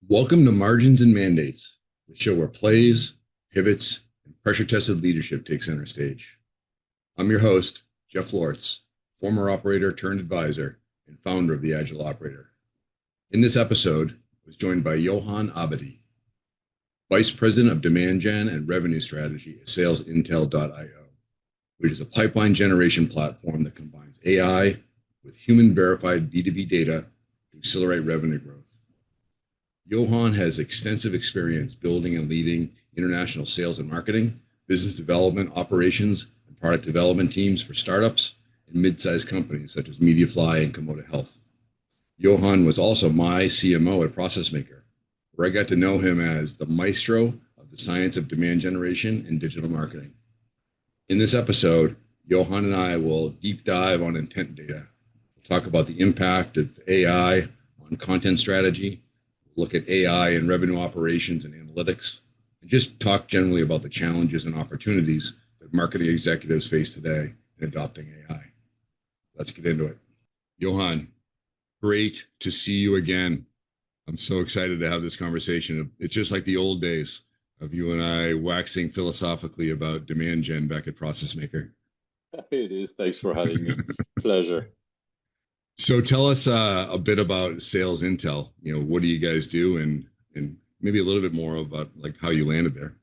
Welcome to Margins and Mandates, the show where plays, pivots, and pressure tested leadership take center stage. I'm your host, Jeff Lortz, former operator turned advisor and founder of the Agile Operator. In this episode, I was joined by Johan Abadie, Vice President of Demand Gen and Revenue Strategy at SalesIntel.io, which is a pipeline generation platform that combines AI with human verified B2B data to accelerate revenue growth. Johan has extensive experience building and leading international sales and marketing, business development, operations, and product development teams for startups and mid-sized companies such as Mediafly and Komodo Health. Johan was also my CMO at Process Maker, where I got to know him as the maestro of the science of demand generation and digital marketing. In this episode, Johan and I will deep dive on intent data. We'll talk about the impact of AI on content strategy, look at AI and revenue operations and analytics, and just talk generally about the challenges and opportunities that marketing executives face today in adopting AI. Let's get into it. Johan, great to see you again. I'm so excited to have this conversation. It's just like the old days of you and I waxing philosophically about demand gen back at Process Maker. It is. Thanks for having me. Pleasure. So tell us a bit about SalesIntel. What do you guys do, and maybe a little bit more about like how you landed there.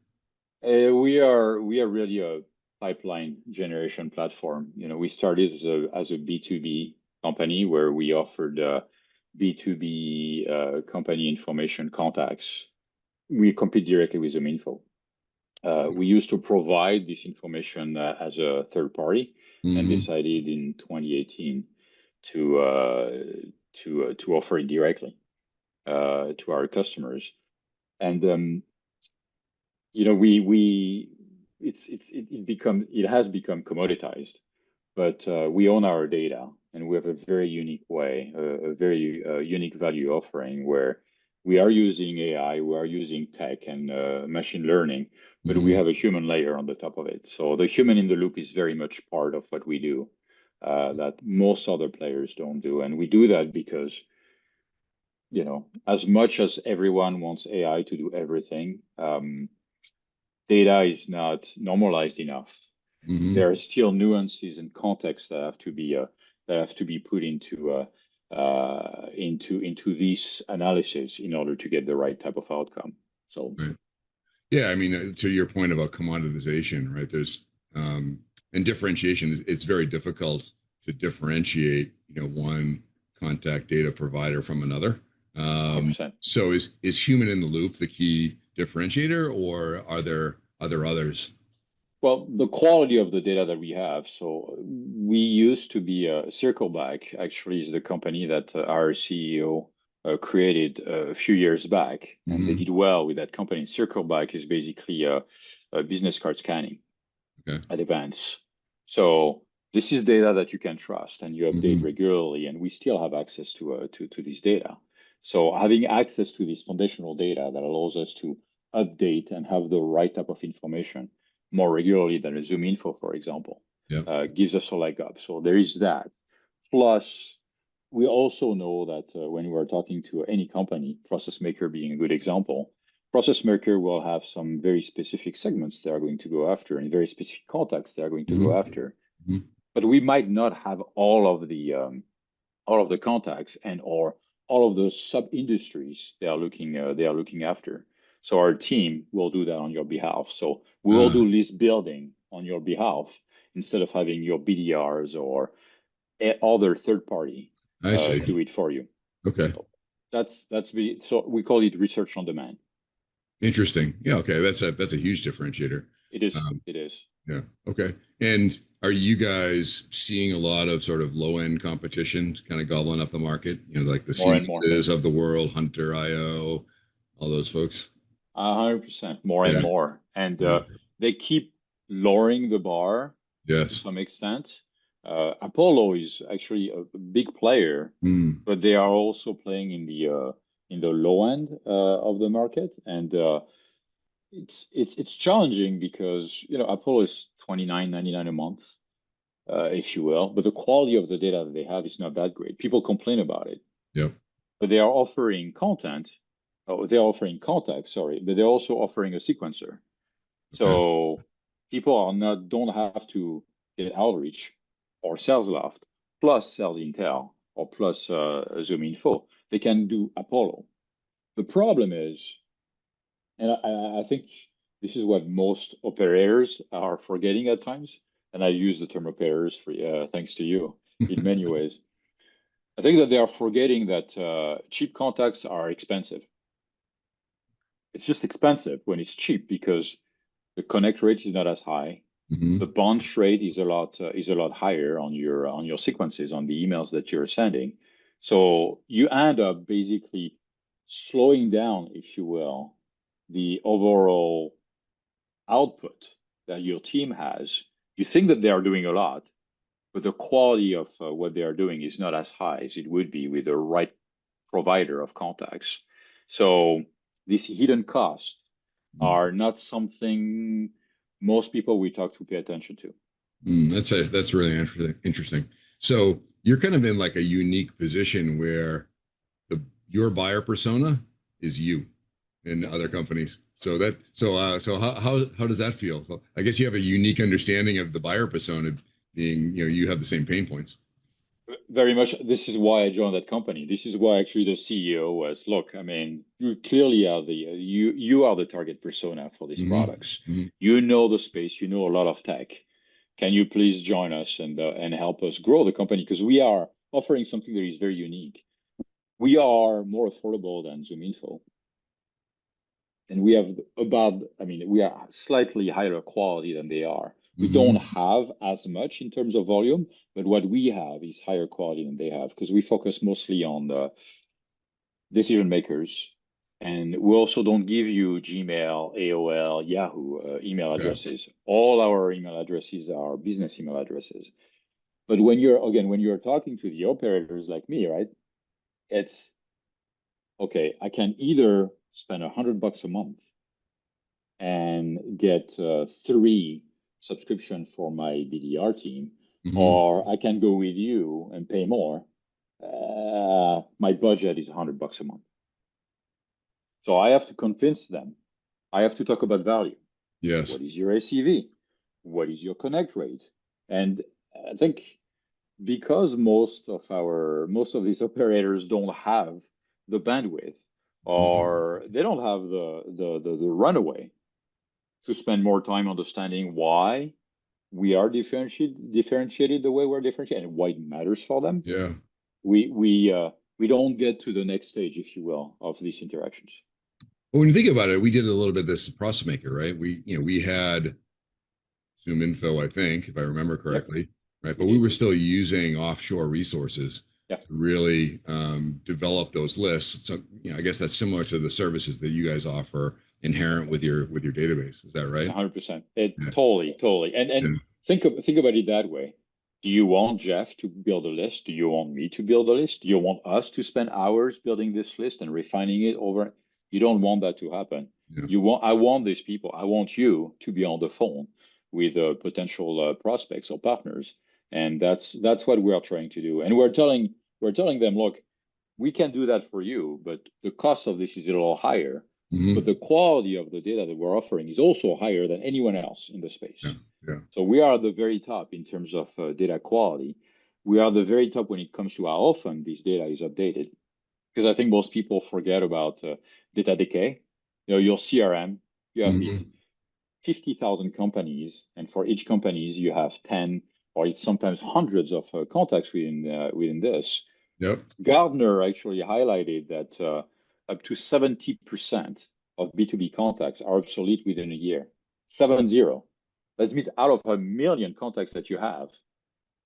We are really a pipeline generation platform. We started as a B2B company where we offered B2B company information contacts. We compete directly with ZoomInfo. We used to provide this information as a third party and Mm-hmm. decided in 2018 to offer it directly to our customers. And we it has become commoditized, but we own our data, and we have a very unique way, a very unique value offering where we are using AI, we are using tech and machine learning, but we Mm-hmm. have a human layer on the top of it. So the human in the loop is very much part of what we do that most other players don't do. And we do that because, as much as everyone wants AI to do everything, data is not normalized enough. Mm-hmm. There are still nuances and contexts that have to be put into this analysis in order to get the right type of outcome. So Right. Yeah, I mean, to your point about commoditization, right? There's and differentiation. It's very difficult to differentiate, one contact data provider from another. 100%. So is human in the loop the key differentiator, or are there others? Well, the quality of the data that we have. So we used to be Circleback, actually, is the company that our CEO created a few years back, and they Mm-hmm. did well with that company. Circleback is basically a business card scanning Okay. at events. So this is data that you can trust and you update Mm-hmm. regularly, and we still have access to this data. So having access to this foundational data that allows us to update and have the right type of information more regularly than a ZoomInfo, for example, Yep. gives us a leg up. So there is that. Plus, we also know that when we're talking to any company, Process Maker being a good example, Process Maker will have some very specific segments they are going to go after and very specific contacts they are going to go Mm-hmm. after. Mm-hmm. But we might not have all of the contacts and or all of those sub industries they are looking after. So our team will do that on your behalf. So we will do list building on your behalf instead of having your BDRs or other third party I see. do it for you. Okay. So so we call it research on demand. Interesting. Yeah. Okay. That's a huge differentiator. It is. Um, It is. yeah. Okay. And are you guys seeing a lot of sort of low end competition kind of gobbling up the market? Like the More and more. Siemenses of the world, Hunter IO, all those folks. 100% more and Yeah. more. And Yeah. they keep lowering the bar to Yes. some extent. Apollo is actually a big player, Mm. but they are also playing in the low end of the market, and it's challenging because Apollo is 29.99 a month, if you will, but the quality of the data that they have is not that great. People complain about it, Yep. but they are offering content Oh, they're offering contacts, sorry, but they're also offering a sequencer. Okay. So people are not don't have to get outreach or sales loft plus SalesIntel or plus ZoomInfo. They can do Apollo. The problem is, and I think this is what most operators are forgetting at times, and I use the term operators for thanks to you in many ways. I think that they are forgetting that cheap contacts are expensive. It's just expensive when it's cheap because the connect rate is not as high. The Hmm. bounce rate is a lot higher on your sequences on the emails that you're sending. So you end up basically slowing down, if you will, the overall output that your team has. You think that they are doing a lot, but the quality of what they are doing is not as high as it would be with the right provider of contacts. So these hidden costs are not something most people we talk to pay attention to. That's really interesting. So you're kind of in like a unique position where the your buyer persona is you in other companies. So how does that feel? So I guess you have a unique understanding of the buyer persona being, you have the same pain points. Very much. This is why I joined that company. This is why actually the CEO was, look, I mean, you clearly are you are the target persona for these Hmm. products. Hmm. You know the space, you know a lot of tech. Can you please join us and help us grow the company? Because we are offering something that is very unique. We are more affordable than ZoomInfo, and we have about, I mean, we are slightly higher quality than they are. We don't Hmm. have as much in terms of volume, but what we have is higher quality than they have because we focus mostly on the decision makers. And we also don't give you Gmail, AOL, Yahoo email Okay. addresses. All our email addresses are business email addresses. But when you're, again, when you're talking to the operators like me, right? It's okay, I can either spend $100 a month and get three subscription for my BDR team, Hmm. or I can go with you and pay more. My budget is $100 a month. So I have to convince them. I have to talk about value. Yes. What is your ACV? What is your connect rate? And I think because most of these operators don't have the bandwidth Hmm. or they don't have the runaway to spend more time understanding why we are differentiated the way we're differentiated and why it matters for them. Yeah. We don't get to the next stage, if you will, of these interactions. Well, when you think about it, we did a little bit of this process maker, right? We had Zoom Info, I think, if I remember Yep, correctly, right? we But we did. were still using offshore resources Yeah, to really develop those lists. So, I guess that's similar to the services that you guys offer inherent with your database. Is that right? 100%. It Yeah. totally, totally. And Yeah. think about it that way. Do you want Jeff to build a list? Do you want me to build a list? Do you want us to spend hours building this list and refining it over? You don't want that to happen. Yeah. I want these people. I want you to be on the phone with potential prospects or partners, and that's what we are trying to do. And we're telling them, look, we can do that for you, but the cost of this is a little higher. But Hmm. the quality of the data that we're offering is also higher than anyone else in the Yeah. space. Yeah. So we are at the very top in terms of data quality. We are the very top when it comes to how often this data is updated. Because I think most people forget about data decay. You know, your CRM, you have these Hmm. 50,000 companies, and for each companies you have 10 or it's sometimes hundreds of contacts within this. Yep. Gardner actually highlighted that up to 70% of B2B contacts are obsolete within a year. 70. That means out of a million contacts that you have,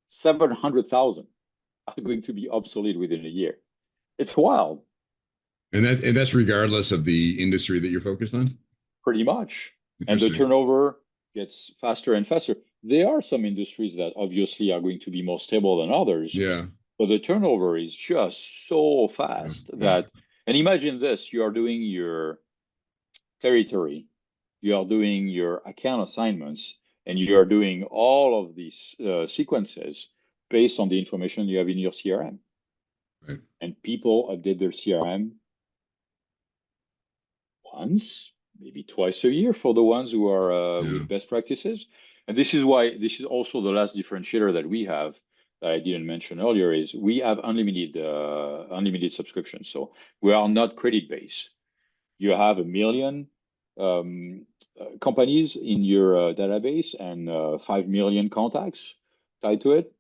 700,000 are going to be obsolete within a year. It's wild, And that's regardless of the industry that you're focused on. pretty much. And the Interesting. turnover gets faster and faster. There are some industries that obviously are going to be more stable than others, Yeah. but the turnover is just so Yeah. fast Yeah. that, and imagine this, you are doing your territory, you are doing your account assignments, and you are doing all of these sequences based on the information you have in your CRM. Right. And people update their CRM once, maybe twice a year for the ones who are with best practices. And this is why this is also the last differentiator that we have that I didn't mention earlier is we have unlimited subscriptions. So we are not credit based. You have 1 million companies in your database and 5 million contacts tied to it.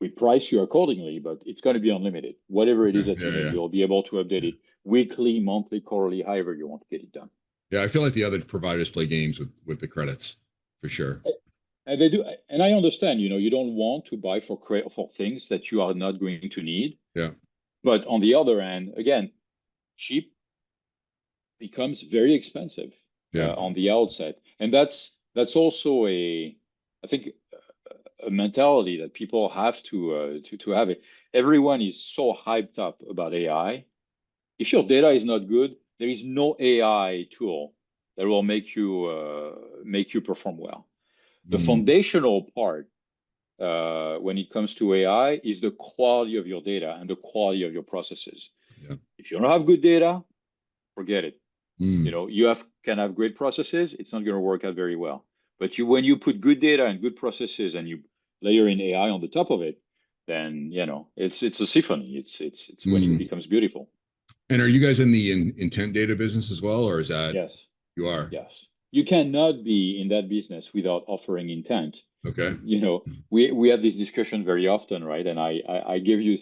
We price you accordingly, but it's going to be unlimited. Whatever it is that you need, you'll be able to update it weekly, monthly, quarterly, however you want to get it done. Yeah, I feel like the other providers play games with the credits for sure. And they do, and I understand. You don't want to buy for things that you are not going to need. Yeah. But on the other hand, again, cheap becomes very expensive on the outset, and that's also I think a mentality that people have to have it. Everyone is so hyped up about AI. If your data is not good, there is no AI tool that will make you perform well. The foundational part when it comes to AI is the quality of your data and the quality of your processes. Yeah. If you don't have good data, forget it. You can have great processes, it's not going to work out very well. But when you put good data and good processes and you layer in AI on the top of it, then it's a symphony. It's when it becomes beautiful. And are you guys in the intent data business as well, or is that? Yes. You are. Yes. You cannot be in that business without offering intent. Okay. We have this discussion very often, right? And I gave you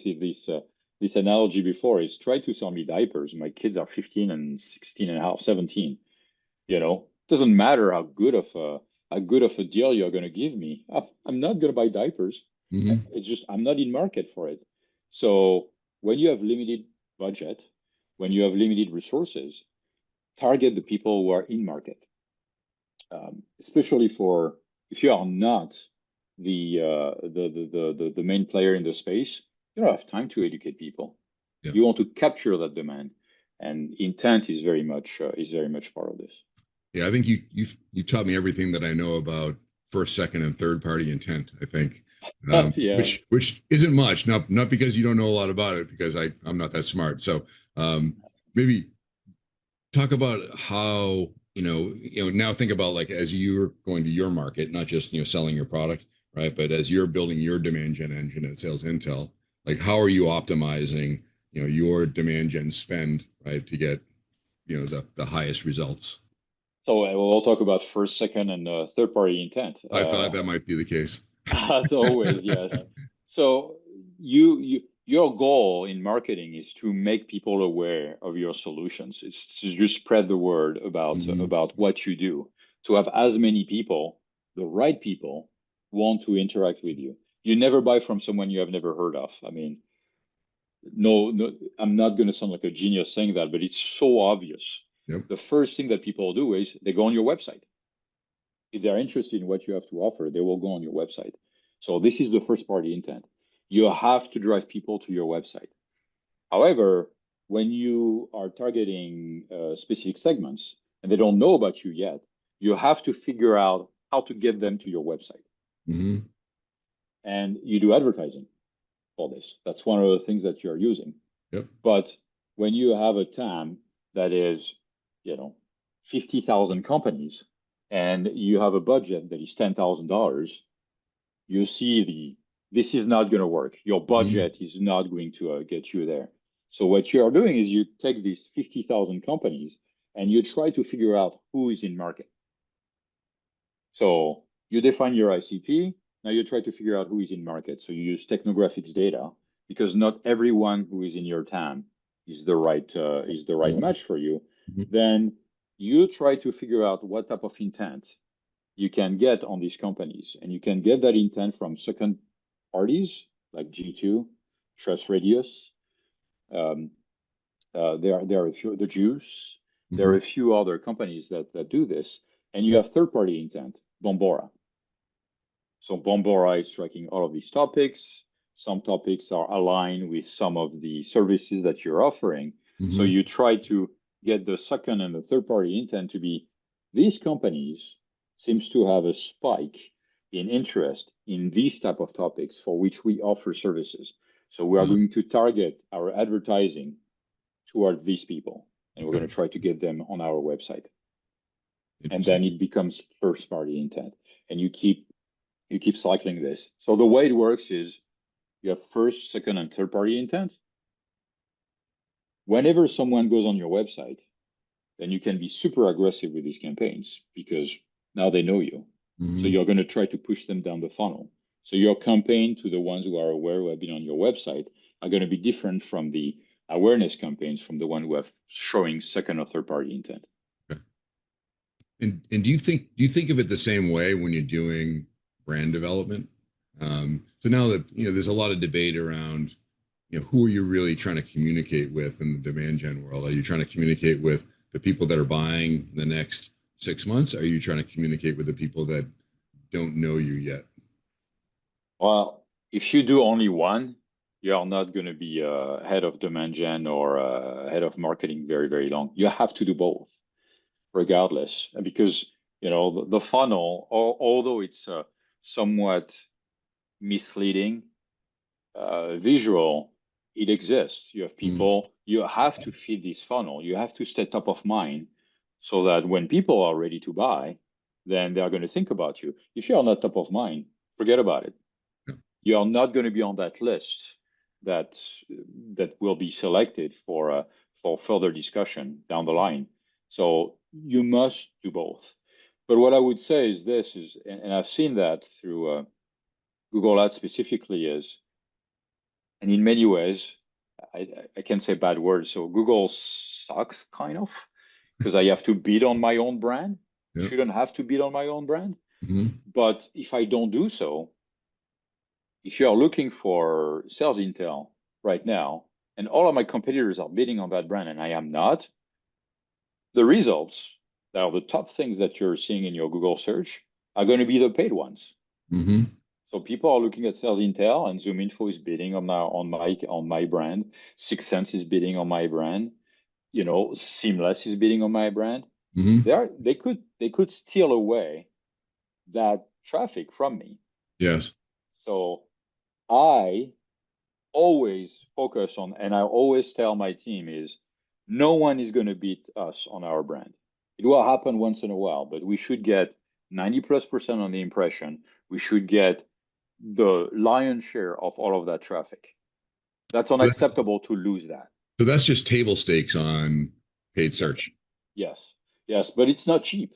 this analogy before is try to sell me diapers. My kids are 15 and 16 and a half, 17. Doesn't matter how good of a deal you're going to give me. I'm not going to buy diapers. It's just I'm not in market for it. So when you have limited budget, when you have limited resources, target the people who are in market. Especially if you are not the main player in the space, you don't have time to educate people. Yeah. You want to capture that demand, and intent is very much part of this. Yeah, I think you've taught me everything that I know about first, second, and third party intent. I think, which isn't much. Not because you don't know a lot about it, because I'm not that smart. So maybe talk about how now think about like as you're going to your market, not just selling your product, right? But as you're building your demand gen engine at SalesIntel, like how are you optimizing your demand gen spend, right, to get the highest results? So we'll talk about first, second, and third party intent. I thought that might be the case. As always, yes. So your goal in marketing is to make people aware of your solutions. It's to just spread the word about what you do, to have as many people, the right people, want to interact with you. You never buy from someone you have never heard of. I mean, no, I'm not going to sound like a genius saying that, but it's so obvious. Yep. The first thing that people do is they go on your website. If they're interested in what you have to offer, they will go on your website. So this is the first party intent. You have to drive people to your website. However, when you are targeting specific segments and they don't know about you yet, you have to figure out how to get them to your website. And you do advertising for this. That's one of the things that you're using. Yep. But when you have a TAM that is, 50,000 companies, and you have a budget that is $10,000, you see this is not going to work. Your budget is not going to get you there. So what you are doing is you take these 50,000 companies and you try to figure out who is in market. So you define your ICP. Now you try to figure out who is in market. So you use technographics data, because not everyone who is in your TAM is the right match for you. Then you try to figure out what type of intent you can get on these companies, and you can get that intent from second parties like G2, Trust Radius. There are a few, the Juice. There are a few other companies that do this, and you have third party intent, Bombora. So Bombora is tracking all of these topics. Some topics are aligned with some of the services that you're offering. So you try to get the second and the third party intent to be, these companies seems to have a spike in interest in these type of topics for which we offer services. So we are going to target our advertising toward these people. and we're going to try to get them on our website. And Interesting. then it becomes first party intent. And you keep cycling this. So the way it works is you have first, second, and third party intent. Whenever someone goes on your website, then you can be super aggressive with these campaigns because now they know you. So you're going to try to push them down the funnel. So your campaign to the ones who are aware who have been on your website are going to be different from the awareness campaigns from the one who have showing second or third party intent. Okay. And do you think of it the same way when you're doing brand development? So now that there's a lot of debate around who are you really trying to communicate with in the demand gen world? Are you trying to communicate with the people that are buying the next 6 months? Are you trying to communicate with the people that don't know you yet? Well, if you do only one, you are not going to be head of demand gen or head of marketing very, very long. You have to do both, regardless, because the funnel, although it's somewhat misleading visual, it exists. You have people, you have to feed this funnel. You have to stay top of mind so that when people are ready to buy, then they are going to think about you. If you are not top of mind, forget about it. You are not going to be on that list that will be selected for further discussion down the line. So you must do both. But what I would say is this is, and I've seen that through Google Ads specifically is, and in many ways, I can't say bad words. So Google sucks kind of because I have to bid on my own brand. Yeah. Shouldn't have to bid on my own brand. But if I don't do so, if you are looking for SalesIntel right now, and all of my competitors are bidding on that brand and I am not, the results that are the top things that you're seeing in your Google search are going to be the paid ones. So people are looking at SalesIntel and ZoomInfo is bidding on my brand. 6sense is bidding on my brand. Seamless is bidding on my brand. They could steal away that traffic from me. Yes. So I always focus on, and I always tell my team is no one is going to beat us on our brand. It will happen once in a while, but we should get 90+% on the impression. We should get the lion's share of all of that traffic. That's unacceptable to lose that. So that's just table stakes on paid search. Yes, but it's not cheap.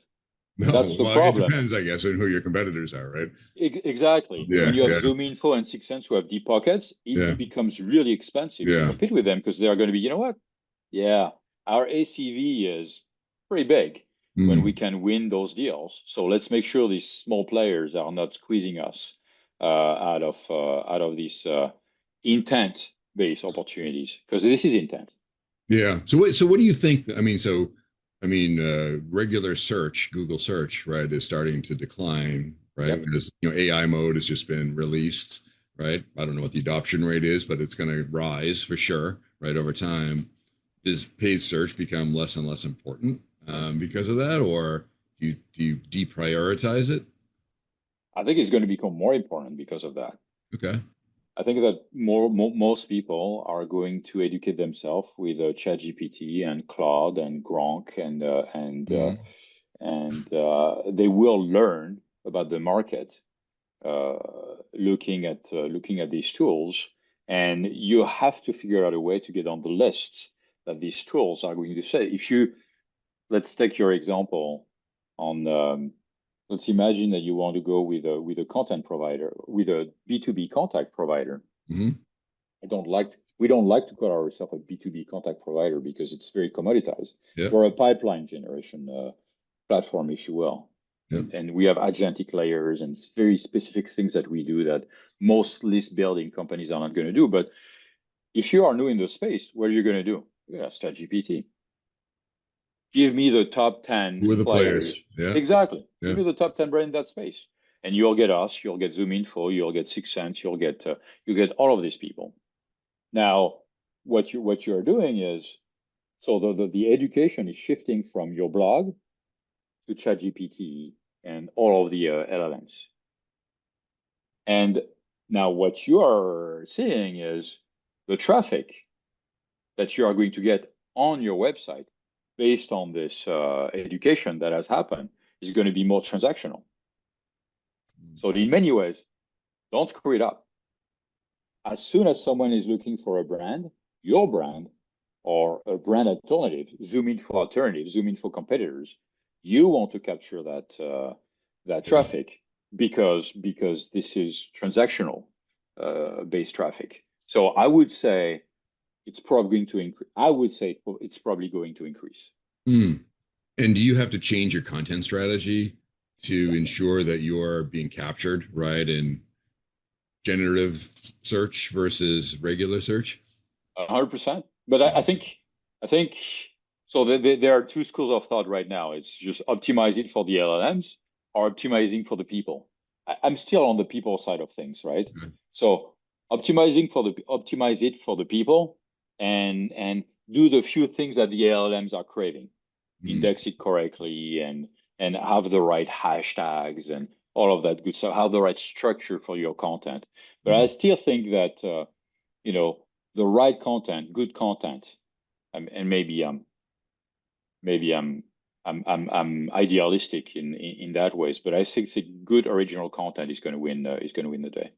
No, That's the well, it problem. depends, I guess, on who your competitors are, right? Exactly. Yeah, When you have yeah, ZoomInfo and 6sense who have deep pockets, yeah, it becomes really expensive to yeah. compete with them because they are going to be, you know what? Yeah, our ACV is pretty big when we can win those deals. So let's make sure these small players are not squeezing us out of these intent-based opportunities because this is intent. Yeah. So what do you think? Regular search, Google search, right, is starting to decline, right? Yep. Because AI mode has just been released, right? I don't know what the adoption rate is, but it's going to rise for sure, right, over time. Does paid search become less and less important because of that, or do you deprioritize it? I think it's going to become more important because of that. Okay. I think that most people are going to educate themselves with ChatGPT and Claude and Gronk and they will learn about the market uh, looking at these tools, and you have to figure out a way to get on the list that these tools are going to say. If you let's take your example on let's imagine that you want to go with a content provider, with a B2B contact provider. We don't like to call ourselves a B2B contact provider because it's very commoditized. Yeah. We're a pipeline generation platform, if you will. Yeah. And we have agentic layers and very specific things that we do that most list building companies are not going to do. But if you are new in the space, what are you going to do? You're going to start GPT. Give me the top 10 Who are the players. players? Yeah. Exactly. Yeah. Give me the top 10 brand in that space. And you'll get us, you'll get ZoomInfo, you'll get 6sense, you'll get all of these people. Now, what you're doing is, so the education is shifting from your blog to ChatGPT and all of the LLMs. And now what you are seeing is the traffic that you are going to get on your website based on this education that has happened, is going to be more transactional. So in many ways, don't screw it up. As soon as someone is looking for a brand, your brand, or a brand alternative, zoom in for alternatives, zoom in for competitors, you want to capture that traffic because this is transactional based traffic. So I would say it's probably going to increase. I would say it's probably going to increase. Mm. And do you have to change your content strategy to ensure that you're being captured, right, in generative search versus regular search? 100%. But I think so. There are two schools of thought right now. It's just optimize it for the LLMs or optimizing for the people. I'm still on the people side of things, right? Okay. So optimize it for the people and do the few things that the LLMs are craving. Mm. Index it correctly and have the right hashtags and all of that good stuff. Have the right structure for your content. But I Mm. still think that you know the right content, good content, and maybe I'm idealistic in that ways, but I think the good original content is going to win the day.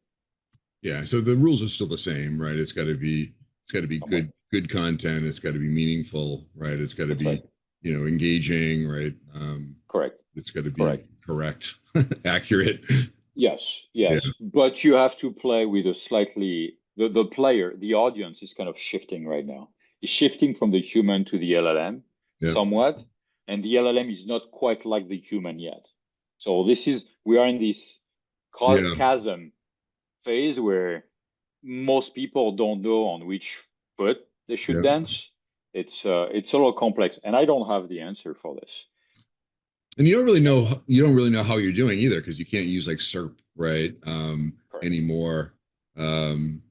Yeah, so the rules are still the same, right? It's got to be Somewhat. good content. It's got to be meaningful, right? It's got to That's right. be, engaging, right? Correct. It's got to be Correct. correct, accurate. Yes, Yeah, yes, but you have to play with a slightly the player, the audience is kind of shifting right now. It's shifting from the human to the LLM yeah, somewhat, and the LLM is not quite like the human yet. So we are in this yeah, chasm phase where most people don't know on which foot they should yeah. dance. It's a little complex, and I don't have the answer for this. And you don't really know how you're doing either because you can't use like SERP, right? Correct. Anymore. Um,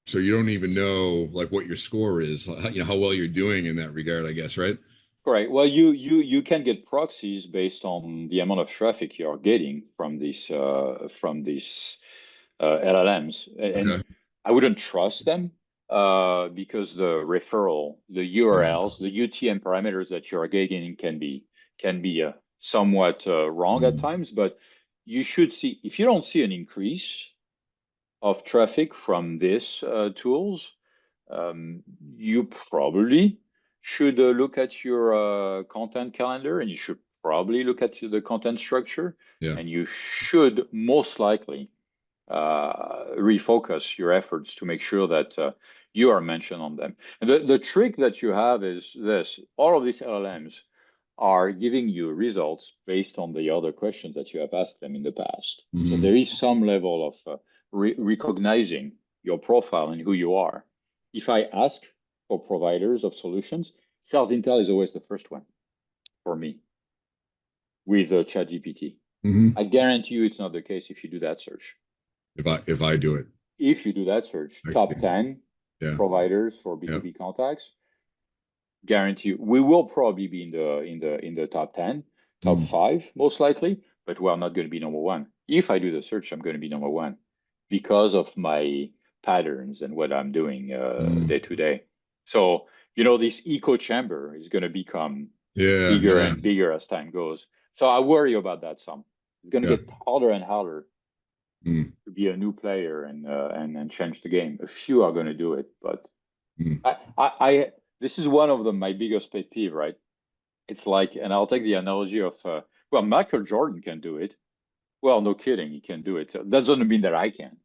so you don't even know like what your score is, how well you're doing in that regard, I guess, right? Correct. Well, you can get proxies based on the amount of traffic you're getting from these LLMs, and Okay. I wouldn't trust them because the referral, the Yeah. URLs, the UTM parameters that you're getting can be somewhat wrong at Mm. times. But you should see if you don't see an increase of traffic from these tools, you probably should look at your content calendar and you should probably look at the content structure Yeah. and you should most likely refocus your efforts to make sure that you are mentioned on them. And the trick that you have is this, all of these LLMs are giving you results based on the other questions that you have asked them in the past. So Hmm. there is some level of recognizing your profile and who you are. If I ask for providers of solutions, SalesIntel is always the first one for me with ChatGPT. Hmm. I guarantee you it's not the case if you do that search. If I do it, If you do that search, I top can. 10 Yeah. providers for Yeah. B2B contacts, guarantee you we will probably be in the top 10, top Mm. 5 most likely, but we're not going to be number one. If I do the search, I'm going to be number one because of my patterns and what I'm doing day Mm. to day. So, this echo chamber is going to become Yeah. bigger Yeah. and bigger as time goes. So I worry about that some. It's going to Yeah. get harder and harder Mm. to be a new player and change the game. A few are going to do it, but Mm. I this is one of my biggest pet peeve, right? It's like, and I'll take the analogy of, well, Michael Jordan can do it. Well, no kidding, he can do it. So that doesn't mean that I can.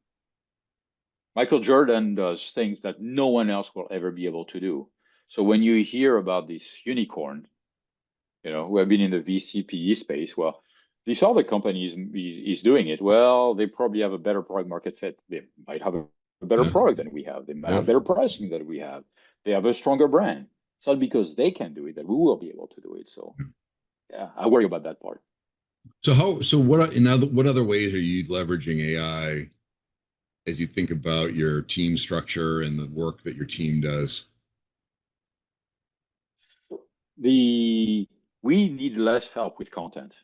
Michael Jordan does things that no one else will ever be able to do. So when you hear about this unicorn, who have been in the VCPE space, well, this other company is doing it. Well, they probably have a better product market fit. They might have a better Yeah. product than we have. They might Yeah. have better pricing than we have. They have a stronger brand. It's not because they can do it that we will be able to do it. So yeah, I worry about that part. So what other ways are you leveraging AI as you think about your team structure and the work that your team does? The We need less help with content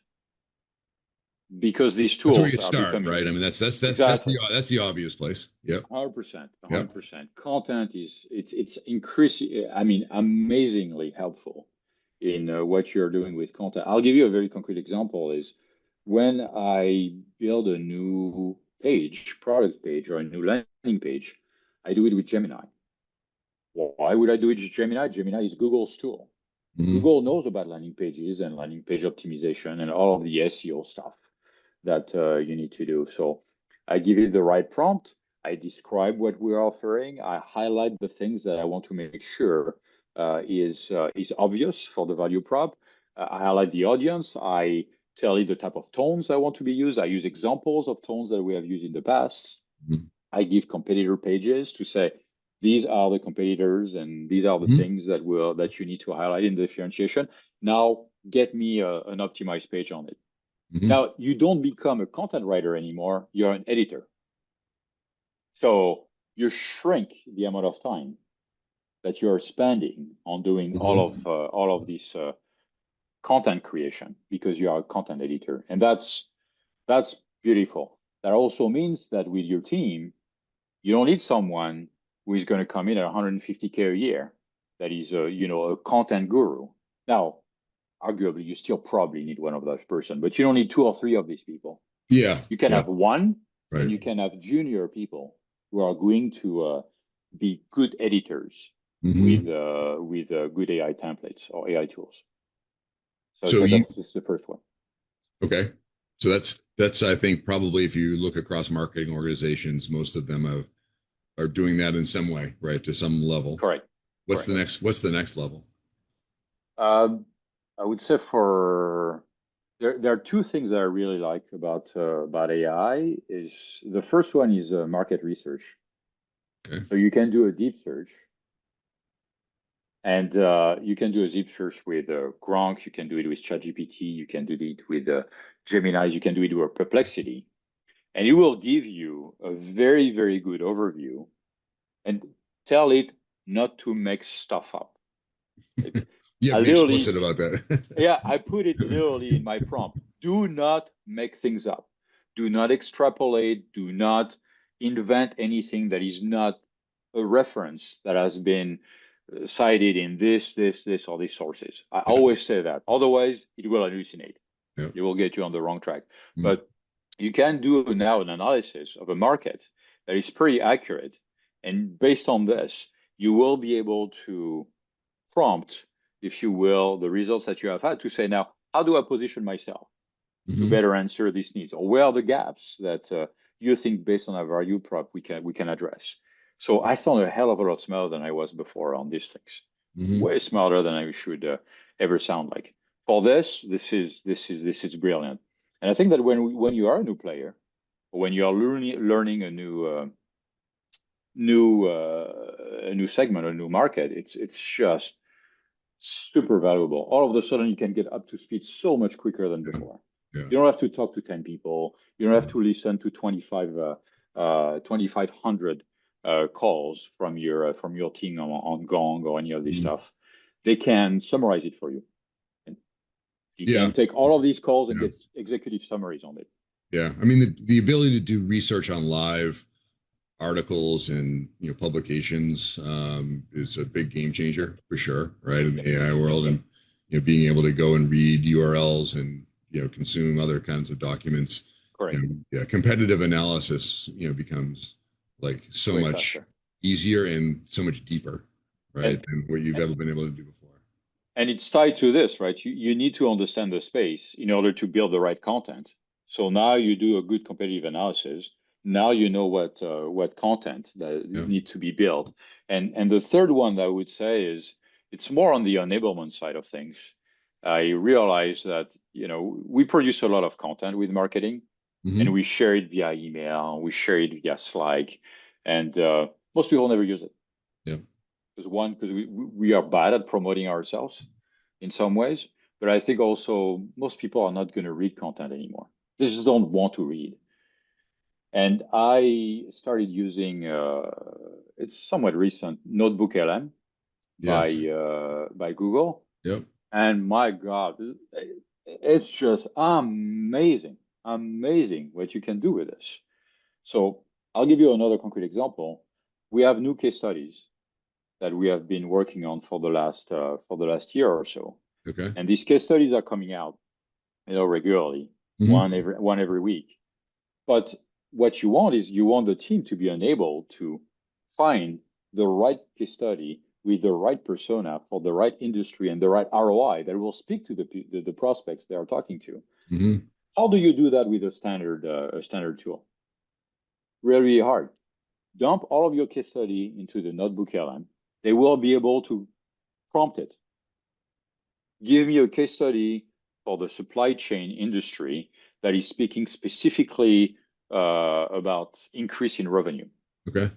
because these That's where tools you are start, becoming right? I mean, exactly that's the obvious place. Yep. 100%, Yep. 100%. Content is it's increasing. I mean, amazingly helpful. in what you're doing with content. I'll give you a very concrete example is when I build a new page, product page, or a new landing page, I do it with Gemini. Why would I do it with Gemini? Gemini is Google's tool. Hmm. Google knows about landing pages and landing page optimization and all of the SEO stuff that you need to do. So I give it the right prompt. I describe what we're offering. I highlight the things that I want to make sure is obvious for the value prop. I highlight the audience. I tell it the type of tones that want to be used. I use examples of tones that we have used in the past. Hmm. I give competitor pages to say these are the competitors and these are the Hmm. things that you need to highlight in the differentiation. Now get me an optimized page on it. Hmm. Now you don't become a content writer anymore. You're an editor. So you shrink the amount of time that you're spending on doing Hmm. all of this content creation because you are a content editor, and that's beautiful. That also means that with your team, you don't need someone who is going to come in at 150K a year that is a content guru. Now, arguably, you still probably need one of those person, but you don't need two or three of these people. Yeah. You can Yeah. have one, and Right. you can have junior people who are going to be good editors Hmm. with good AI templates or AI tools. So, So so you, that's just the first one. okay. So that's I think probably if you look across marketing organizations, most of them are doing that in some way, right? To some level. Correct. Correct. What's the next level? Um, I would say for there are two things that I really like about AI. Is the first one is market research. Okay. So you can do a deep search, and you can do a deep search with Gronk. You can do it with ChatGPT. You can do it with Gemini. You can do it with Perplexity, and it will give you a very very good overview and tell it not to make stuff up. Like, You have I to be explicit literally about that. Yeah, I put it literally in my prompt. Do not make things up. Do not extrapolate. Do not invent anything that is not a reference that has been cited in this, or these sources. I Yeah. always say that. Otherwise, it will hallucinate. Yeah. It will get you on the wrong track. Mm. But you can do now an analysis of a market that is pretty accurate. And based on this, you will be able to prompt, if you will, the results that you have had to say, now, how do I position myself to Hmm. better answer these needs? Or where are the gaps that you think based on a value prop we can address? So I sound a hell of a lot smarter than I was before on these things. Hmm. Way smarter than I should ever sound like. For this is brilliant. And I think that when you are a new player, or when you are learning a new segment, a new market, it's just super valuable. All of a sudden, you can get up to speed so much quicker than Yeah. before. Yeah. You don't have to talk to 10 people. You don't have Yeah. to listen to 2,500 calls from your team on Gong or any of this Mhm. stuff. They can summarize it for you. And you Yeah. can take all of these calls and Yeah. get executive summaries on it. Yeah. I mean, the ability to do research on live articles and publications is a big game changer for sure, right? In Yep. the AI world, Yep. and being able to go and read URLs and consume other kinds of documents. Correct. Yeah, competitive analysis becomes like so Way much faster. easier and so much deeper, right, And than what you've ever been able to do before. And it's tied to this, right? You need to understand the space in order to build the right content. So now you do a good competitive analysis. Now you know what content that Yeah. need to be built. And the third one that I would say is it's more on the enablement side of things. I realize that we produce a lot of content with marketing, and Hmm. we share it via email, we share it via Slack, and most people never use it Yeah. because we are bad at promoting ourselves in some ways, but I think also most people are not going to read content anymore. They just don't want to read. And I started using it's somewhat recent Notebook LM Yes. by Google, Yep. and my God, it's just amazing, amazing what you can do with this. So I'll give you another concrete example. We have new case studies that we have been working on for the last year or so. Okay. And these case studies are coming out, regularly, Hmm. one every week. But what you want is you want the team to be unable to find the right case study with the right persona for the right industry and the right ROI that will speak to the prospects they are talking to. Hmm. How do you do that with a standard tool? Really hard. Dump all of your case study into the notebook LM. They will be able to prompt it. Give me a case study for the supply chain industry that is speaking specifically about increase in revenue, Okay.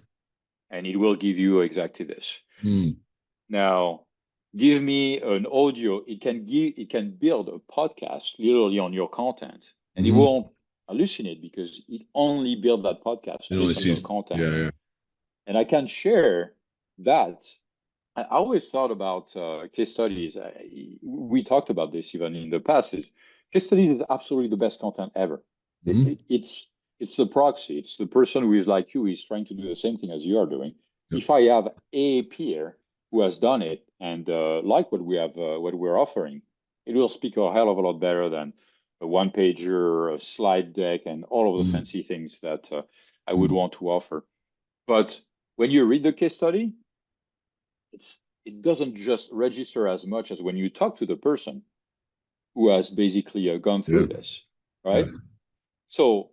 and it will give you exactly this. Mm. Now, give me an audio. It can build a podcast literally on your content, and it Hmm. won't hallucinate because it only built that podcast It only based on your sees. content. Yeah. Yeah. And I can share that. I always thought about case studies. We talked about this even in the past. Is case studies is absolutely the best content ever. It, Hmm. it, it's it's the proxy. It's the person who is like you is trying to do the same thing as you are doing. Yep. If I have a peer who has done it and like what we're offering, it will speak a hell of a lot better than a one pager, a slide deck, and all of the Mm. fancy things that I would Mm. want to offer. But when you read the case study, it doesn't just register as much as when you talk to the person who has basically gone through Yep. this, right? Yes. So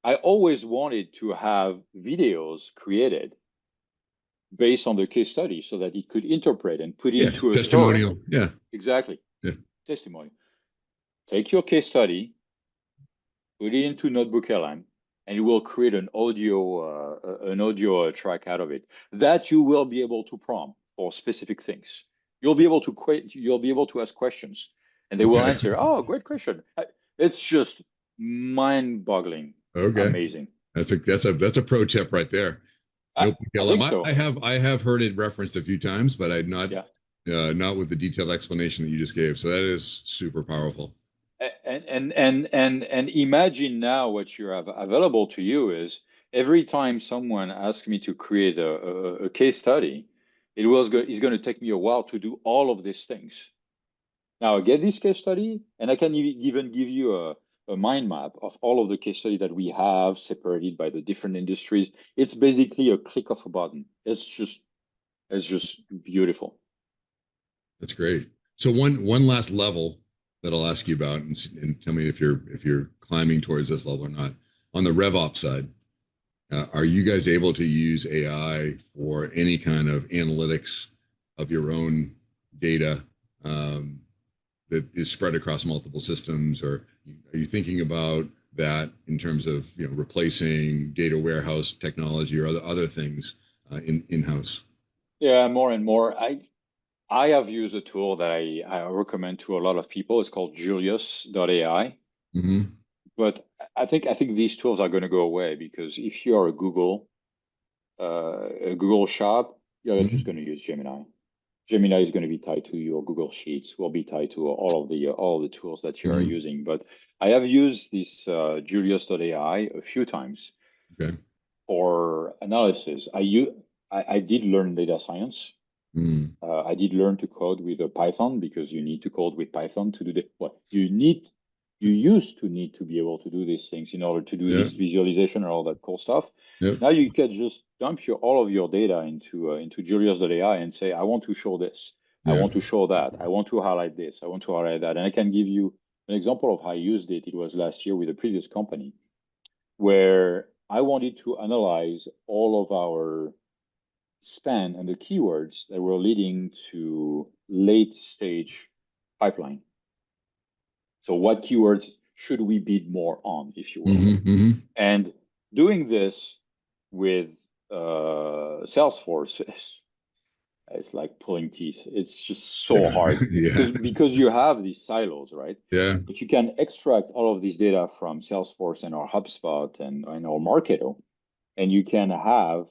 I always wanted to have videos created based on the case study so that it could interpret and put it Yeah. into a story. Testimonial. Yeah. Exactly. Yeah. Testimony. Take your case study, put it into Notebook LM, and it will create an audio track out of it that you will be able to prompt for specific things. You'll be able to ask questions, and they will Okay. answer. Oh, great question! It's just mind-boggling, Okay. amazing. That's a pro tip right there. I, Nope. I LM. think I so. have heard it referenced a few times, but I'd not Yeah. not with the detailed explanation that you just gave. So that is super powerful. And imagine now what you have available to you is every time someone asks me to create a case study, it's going to take me a while to do all of these things. Now I get this case study, and I can even give you a mind map of all of the case study that we have separated by the different industries. It's basically a click of a button. It's just beautiful. That's great. So one last level that I'll ask you about, and tell me if you're climbing towards this level or not. On the RevOps side, are you guys able to use AI for any kind of analytics of your own data um, that is spread across multiple systems, or are you thinking about that in terms of replacing data warehouse technology or other things in house? Yeah, more and more. I have used a tool that I recommend to a lot of people. It's called Julius.ai. Hmm. But I think these tools are going to go away because if you are a Google shop, you're just Hmm. going to use Gemini. Gemini is going to be tied to your Google Sheets, will be tied to all of the tools that you are Hmm. using. But I have used this Julius.ai a few times Okay. for analysis. I did learn data science. Mm. I did learn to code with a Python because you need to code with Python to do the what you used to need to be able to do these things in order to do Yeah. this visualization and all that cool stuff. Yep. Now you can just dump all of your data into Julius.ai and say, I want to show this, I Yeah. want to show that, I want to highlight this, I want to highlight that, and I can give you an example of how I used it. It was last year with a previous company where I wanted to analyze all of our span and the keywords that were leading to late stage pipeline. So what keywords should we bid more on, if you will? Hmm. Hmm. And doing this with Salesforce is like pulling teeth. It's just so Yeah. hard Yeah. because you have these silos, right? Yeah. But you can extract all of this data from Salesforce and our HubSpot and our Marketo, and you can have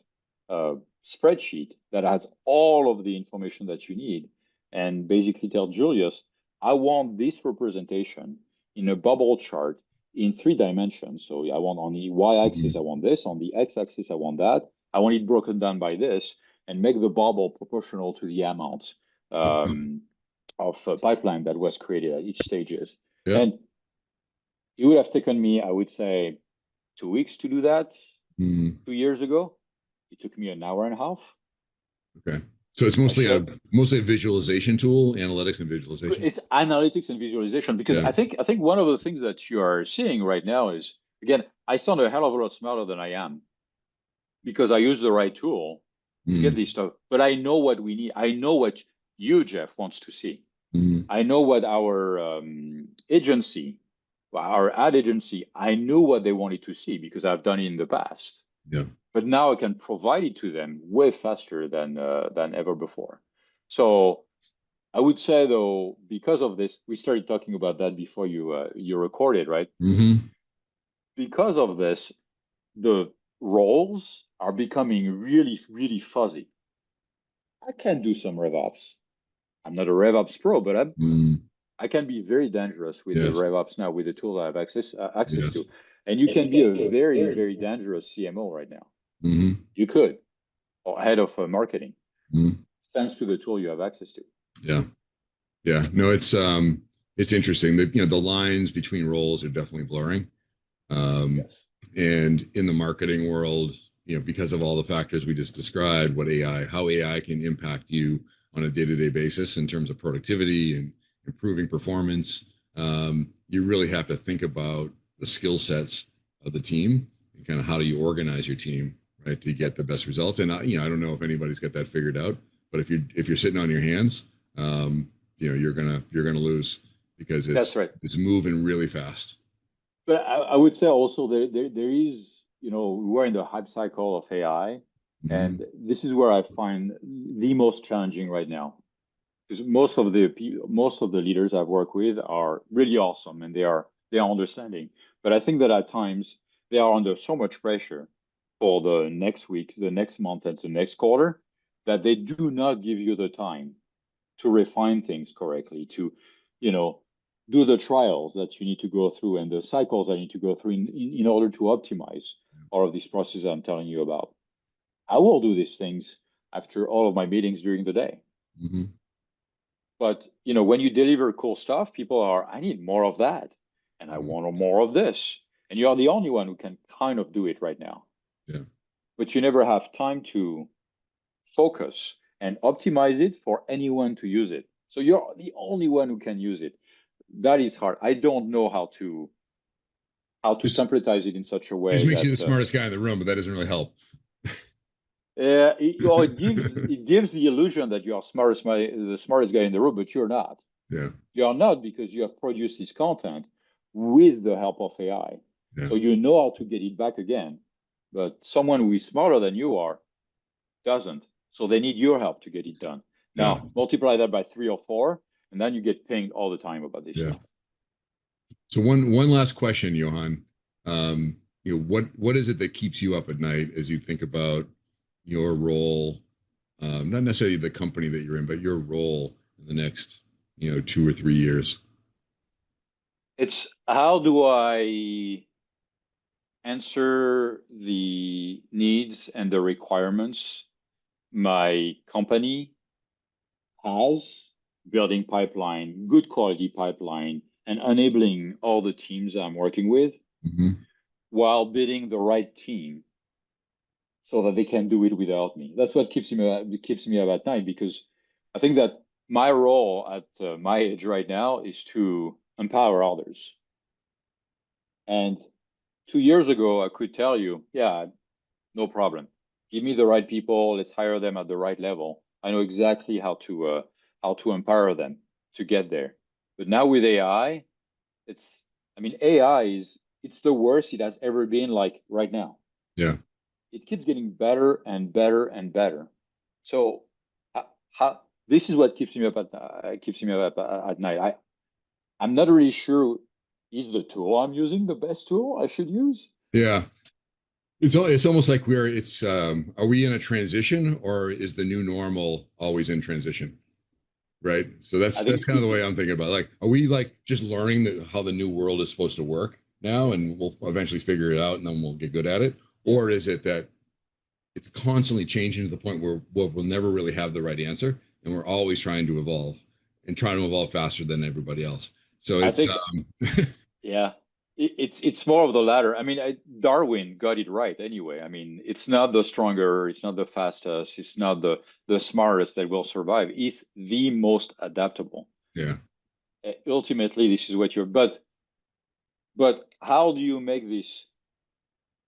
a spreadsheet that has all of the information that you need and basically tell Julius, I want this representation in a bubble chart in 3 dimensions. So I want on the y-axis, I Mhm. want this, on the x-axis, I want that. I want it broken down by this and make the bubble proportional to the amount Okay. um, pipeline that was created at each stages. Yep. And it would have taken me, I would say, 2 weeks to do that. Mm, 2 years ago, it took me an hour and a half. okay. So it's I should have, mostly a visualization tool, analytics and visualization. it's analytics and visualization because Yeah. I think one of the things that you are seeing right now is, again, I sound a hell of a lot smarter than I am because I use the right tool to get Mm, this stuff. But I know what we need. I know what you, Jeff, wants to see. mm, I know what our agency, our ad agency, I knew what they wanted to see because I've done it in the past. yeah. But now I can provide it to them way faster than ever before. So I would say though, because of this, we started talking about that before you recorded, right? Mm-hmm. Because of this, the roles are becoming really, really fuzzy. I can do some RevOps. I'm not a RevOps pro, but Mm, I can be very dangerous with the yes. RevOps now with the tool I have access to. Yes. And you can be a very, very dangerous CMO right now. Mm-hmm. You could, or head of marketing, Mm, thanks to the tool you have access to. yeah. Yeah. No, it's interesting that, the lines between roles are definitely blurring. Um, Yes. and in the marketing world, because of all the factors we just described, how AI can impact you on a day-to-day basis in terms of productivity and improving performance, you really have to think about the skill sets of the team and kind of how do you organize your team, right, to get the best results. And I don't know if anybody's got that figured out, but if you're sitting on your hands, you're gonna lose because That's it's right. it's moving really fast. But I would say also there is, we're in the hype cycle of AI, Mm-hmm. and this is where I find the most challenging right now. Because most of the leaders I've worked with are really awesome and they are understanding. But I think that at times they are under so much pressure for the next week, the next month, and the next quarter that they do not give you the time to refine things correctly, to, you know, do the trials that you need to go through and the cycles that you need to go through in order to optimize all of these processes I'm telling you about. I will do these things after all of my meetings during the day. Mm-hmm. But when you deliver cool stuff, people are, I need more of that, and I Mm-hmm. want more of this. And you are the only one who can kind of do it right now. Yeah. But you never have time to focus and optimize it for anyone to use it. So you're the only one who can use it. That is hard. I don't know how to Just templatize it in such a just way makes you the that smartest guy in the room, but that doesn't really help. it gives the illusion that you are the smartest guy in the room, but you're not. Yeah. You are not because you have produced this content with the help of AI. Yeah. So you know how to get it back again. But someone who is smarter than you are doesn't. So they need your help to get it done. Yeah. Now, multiply that by 3 or 4, and then you get pinged all the time about this Yeah. stuff. So one last question, Johan. What is it that keeps you up at night as you think about your role, not necessarily the company that you're in, but your role in the next, 2 or 3 years? It's how do I answer the needs and the requirements my company has, building pipeline, good quality pipeline, and enabling all the teams I'm working with Mm-hmm. while building the right team so that they can do it without me. That's what keeps me up at night because I think that my role at my age right now is to empower others. And 2 years ago, I could tell you, yeah, no problem. Give me the right people. Let's hire them at the right level. I know exactly how to empower them to get there. But now with AI, AI it's the worst it has ever been. Like right now, Yeah. it keeps getting better and better and better. So, this is what keeps me up at night. I'm not really sure is the tool I'm using the best tool I should use. Yeah. It's almost like are we in a transition or is the new normal always in transition? Right. So that's I that's think kind of the it's way I'm thinking about it. Like, are we like just learning how the new world is supposed to work now and we'll eventually figure it out and then we'll get good at it? Or is it that it's constantly changing to the point where we'll never really have the right answer and we're always trying to evolve? and trying to evolve faster than everybody else. So I it's think, yeah, it's more of the latter. I mean, Darwin got it right anyway. I mean, it's not the stronger, it's not the fastest, it's not the smartest that will survive. It's the most adaptable. yeah. Ultimately, this is what you're. But how do you make this?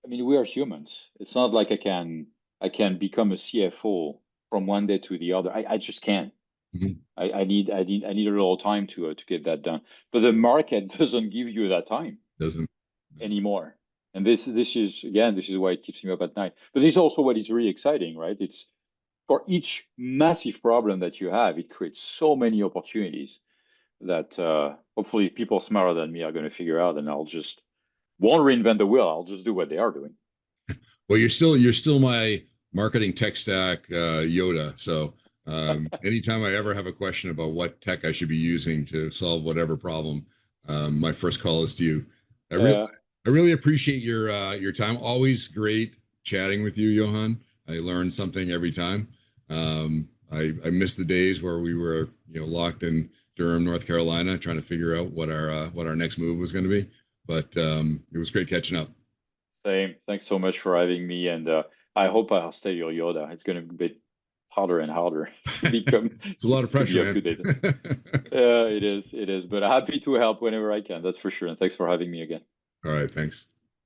I mean, we are humans. It's not like I can become a CFO from one day to the other. I just can't. Mhm. I need a little time to get that done. But the market doesn't give you that time Doesn't. anymore. And this is why it keeps me up at night. But this is also what is really exciting, right? It's for each massive problem that you have, it creates so many opportunities that hopefully people smarter than me are going to figure out, and I'll just won't reinvent the wheel. I'll just do what they are doing. Well, you're still my marketing tech stack Yoda. So anytime I ever have a question about what tech I should be using to solve whatever problem, my first call is to you. I really Uh, I really appreciate your time. Always great chatting with you, Johan. I learn something every time. I miss the days where we were, locked in Durham, North Carolina, trying to figure out what our next move was going to be. But it was great catching up. Same. Thanks so much for having me, and I hope I'll stay your Yoda. It's going to be harder and harder to become It's a lot of to be pressure, up to man. date. Yeah, it is. It is. But happy to help whenever I can. That's for sure. And thanks for having me again. All right, thanks.